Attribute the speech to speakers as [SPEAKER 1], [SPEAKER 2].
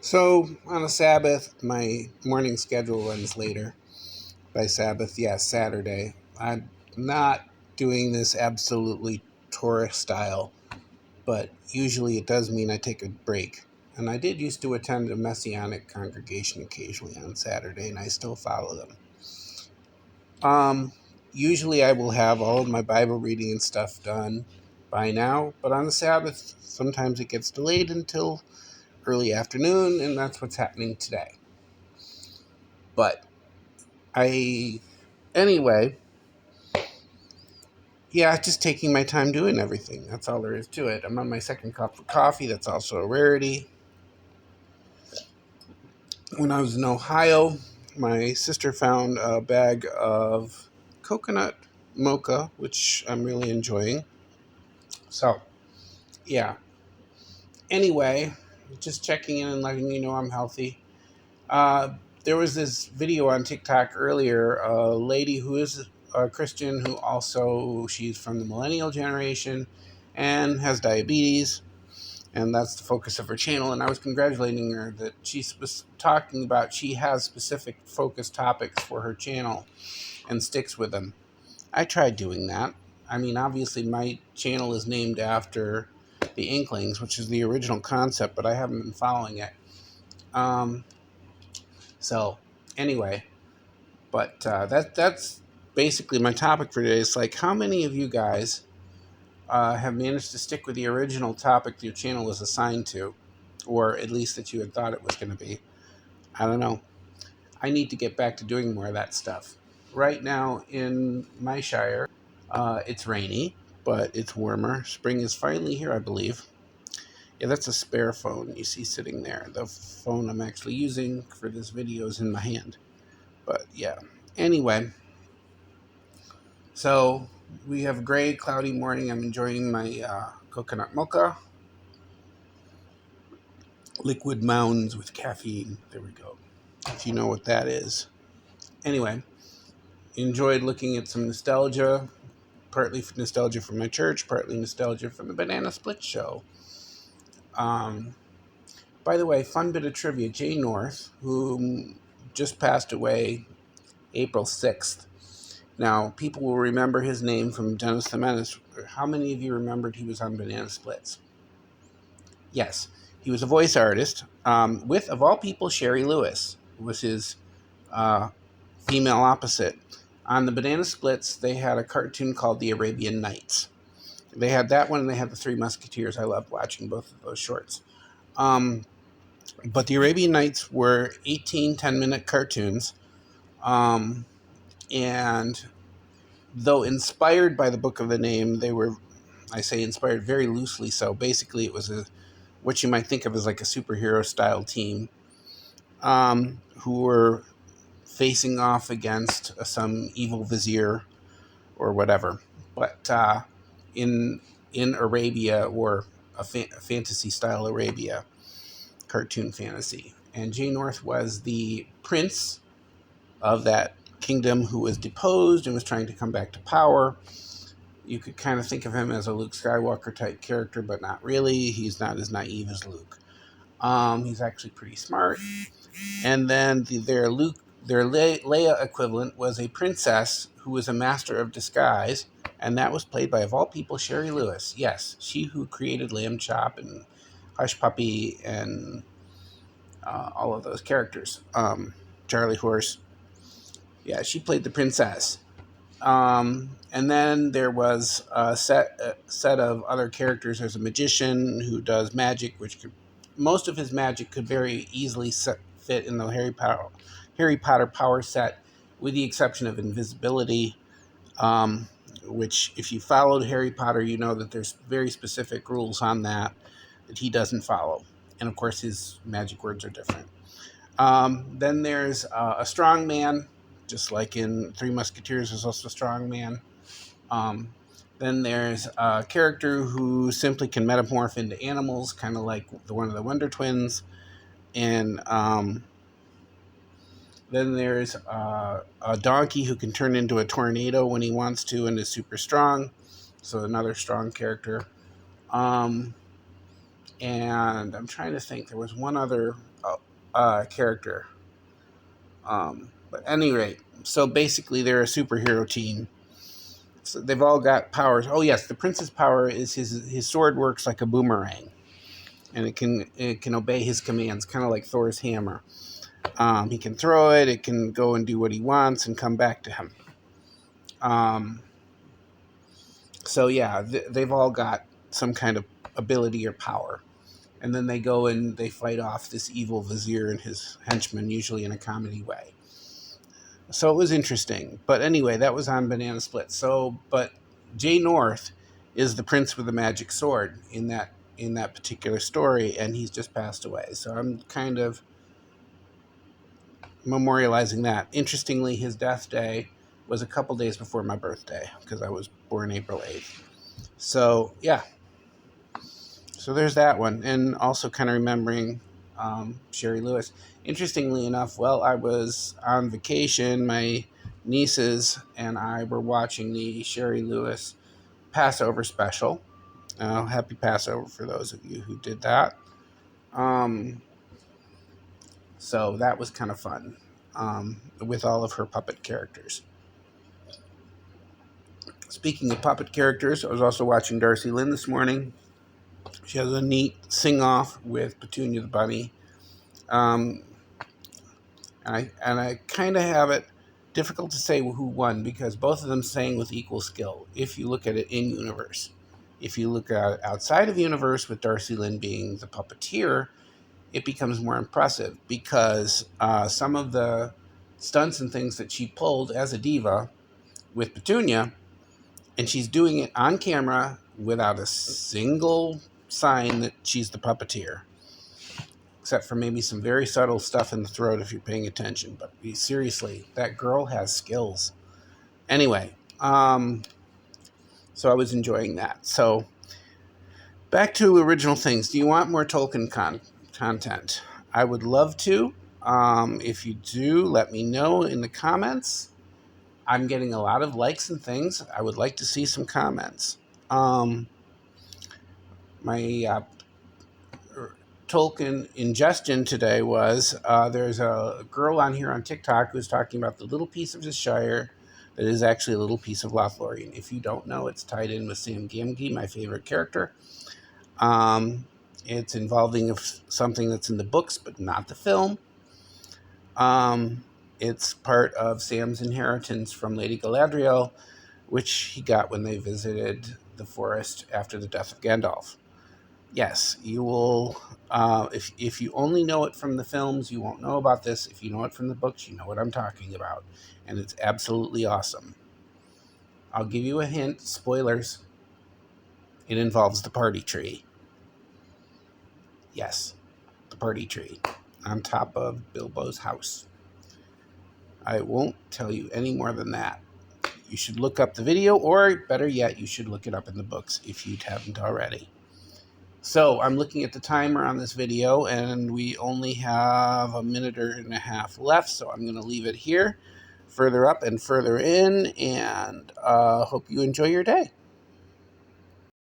[SPEAKER 1] So on a Sabbath, my morning schedule runs later. By Sabbath, yes, Saturday. I'm not doing this absolutely Torah style, but usually it does mean I take a break. And I did used to attend a Messianic congregation occasionally on Saturday, and I still follow them. Um, Usually I will have all of my Bible reading and stuff done by now, but on the Sabbath, sometimes it gets delayed until early afternoon, and that's what's happening today. But I, anyway, yeah, just taking my time doing everything. That's all there is to it. I'm on my second cup of coffee. That's also a rarity. When I was in Ohio, my sister found a bag of coconut mocha, which I'm really enjoying. So, yeah. Anyway, just checking in and letting you know I'm healthy. There was this video on TikTok earlier, a lady who is a Christian who also, she's from the millennial generation and has diabetes, and that's the focus of her channel. And I was congratulating her that she was talking about she has specific focus topics for her channel and sticks with them. I tried doing that. I mean, obviously my channel is named after the Inklings, which is the original concept, but I haven't been following it. Um, so anyway, but that's basically my topic for today. It's like, how many of you guys have managed to stick with the original topic your channel was assigned to, or at least that you had thought it was going to be? I don't know. I need to get back to doing more of that stuff. Right now in my shire, it's rainy, but it's warmer. Spring is finally here, I believe. Yeah, that's a spare phone you see sitting there. The phone I'm actually using for this video is in my hand. But yeah. Anyway, so we have a gray, cloudy morning. I'm enjoying my coconut mocha. Liquid mounds with caffeine. There we go. If you know what that is. Anyway, enjoyed looking at some nostalgia. Partly nostalgia from my church, partly nostalgia from the Banana Split show. Um, by the way, fun bit of trivia. Jay North, who just passed away April 6th. Now, people will remember his name from Dennis the Menace. How many of you remembered he was on Banana Splits? Yes, he was a voice artist with, of all people, Sherry Lewis was his uh, female opposite. On the Banana Splits, they had a cartoon called The Arabian Nights. They had that one, and they had the Three Musketeers. I loved watching both of those shorts. But the Arabian Nights were 18 10-minute cartoons. And though inspired by the Book of the Name, they were, I say inspired very loosely so. Basically, it was what you might think of as like a superhero style team who were facing off against some evil vizier or whatever. But in Arabia, or a fantasy style Arabia, cartoon fantasy. And Jay North was the prince of that kingdom who was deposed and was trying to come back to power. You could kind of think of him as a Luke Skywalker type character, but not really. He's not as naive as Luke. He's actually pretty smart. And then their Leia equivalent was a princess who was a master of disguise, and that was played by, of all people, Sherry Lewis. Yes, she who created Lamb Chop and Hush Puppy and all of those characters. Charlie Horse. Yeah, she played the princess. And then there was a set of other characters. There's a magician who does magic, which most of his magic could very easily fit in the Harry Potter power set, with the exception of invisibility, which if you followed Harry Potter, you know that there's very specific rules on that he doesn't follow. And of course, his magic words are different. Then there's a strong man, just like in Three Musketeers, there's also a strong man. Then there's a character who simply can metamorph into animals, kind of like one of the Wonder Twins. And then there's a donkey who can turn into a tornado when he wants to and is super strong. So another strong character. And I'm trying to think. There was one other character. But at any rate, so basically they're a superhero team. So they've all got powers. Oh yes, the prince's power is his sword works like a boomerang, and it can obey his commands, kind of like Thor's hammer. He can throw it. It can go and do what he wants and come back to him. Um, so yeah, they've all got some kind of ability or power, and then they go and they fight off this evil vizier and his henchmen, usually in a comedy way. So it was interesting. But anyway, that was on Banana Split. So, but Jay North is the prince with the magic sword in that particular story, and he's just passed away. So I'm kind of memorializing that. Interestingly, his death day was a couple days before my birthday because I was born April 8th. So yeah, so there's that one, and also kind of remembering Sherry Lewis. Interestingly enough, while I was on vacation, my nieces and I were watching the Sherry Lewis Passover special. Happy Passover for those of you who did that. Um, so that was kind of fun with all of her puppet characters. Speaking of puppet characters, I was also watching Darcy Lynn this morning. She has a neat sing-off with Petunia the Bunny. Um, and I kind of have it difficult to say who won because both of them sang with equal skill if you look at it in universe. If you look at outside of universe with Darcy Lynn being the puppeteer, it becomes more impressive because some of the stunts and things that she pulled as a diva with Petunia, and she's doing it on camera without a single sign that she's the puppeteer, except for maybe some very subtle stuff in the throat if you're paying attention. But seriously, that girl has skills. Anyway, so I was enjoying that. So back to original things. Do you want more Tolkien content? I would love to. If you do, let me know in the comments. I'm getting a lot of likes and things. I would like to see some comments. My Tolkien ingestion today was there's a girl on here on TikTok who's talking about the little piece of the Shire that is actually a little piece of Lothlorien. If you don't know, it's tied in with Sam Gamgee, my favorite character. It's involving something that's in the books, but not the film. It's part of Sam's inheritance from Lady Galadriel, which he got when they visited the forest after the death of Gandalf. Yes, you will. If you only know it from the films, you won't know about this. If you know it from the books, you know what I'm talking about. And it's absolutely awesome. I'll give you a hint. Spoilers. It involves the party tree. Yes, the party tree on top of Bilbo's house. I won't tell you any more than that. You should look up the video, or better yet, you should look it up in the books if you haven't already. So I'm looking at the timer on this video, and we only have a minute and a half left, so I'm going to leave it here, further up and further in, and hope you enjoy your day.